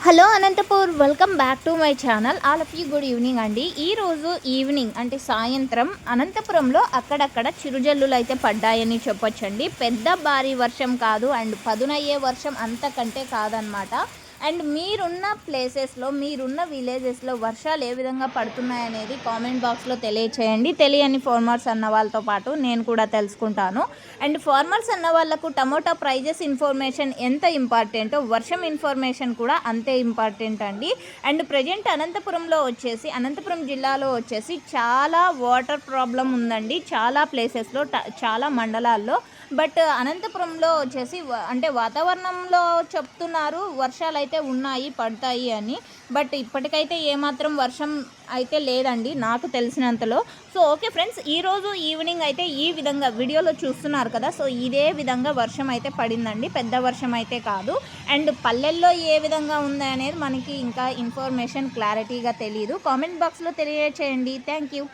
Hello Anantapur, welcome back to my channel. All of you good evening అండి. ఈరోజు evening అంటే సాయంత్రం అనంతపురంలో అక్కడక్కడ చిరుజల్లులు అయితే పడ్డాయని చెప్పొచ్చండి. పెద్ద భారీ వర్షం కాదు అండ్ పదునయ్యే వర్షం అంతకంటే కాదనమాట. అండ్ మీరున్న ప్లేసెస్లో, మీరున్న విలేజెస్లో వర్షాలు ఏ విధంగా పడుతున్నాయనేది కామెంట్ బాక్స్లో తెలియచేయండి. తెలియని ఫార్మర్స్ అన్న వాళ్ళతో పాటు నేను కూడా తెలుసుకుంటాను. అండ్ ఫార్మర్స్ అన్న వాళ్ళకు టమోటా ప్రైజెస్ ఇన్ఫర్మేషన్ ఎంత ఇంపార్టెంటో వర్షం ఇన్ఫర్మేషన్ కూడా అంతే ఇంపార్టెంట్ అండి. అండ్ ప్రజెంట్ అనంతపురం జిల్లాలో వచ్చేసి చాలా వాటర్ ప్రాబ్లం ఉందండి. చాలా ప్లేసెస్లో, చాలా మండలాల్లో. బట్ అనంతపురంలో వచ్చేసి అంటే వాతావరణంలో చెప్తున్నారు వర్షాలు అయితే ఉన్నాయి, పడతాయి అని. బట్ ఇప్పటికైతే ఏమాత్రం వర్షం అయితే లేదండి నాకు తెలిసినంతలో. సో ఓకే ఫ్రెండ్స్, ఈరోజు ఈవినింగ్ అయితే ఈ విధంగా వీడియోలో చూస్తున్నారు కదా. సో ఇదే విధంగా వర్షం అయితే పడిందండి, పెద్ద వర్షం అయితే కాదు. అండ్ పల్లెల్లో ఏ విధంగా ఉంది అనేది మనకి ఇంకా ఇన్ఫర్మేషన్ క్లారిటీగా తెలియదు. కామెంట్ బాక్స్లో తెలియచేయండి. Thank you.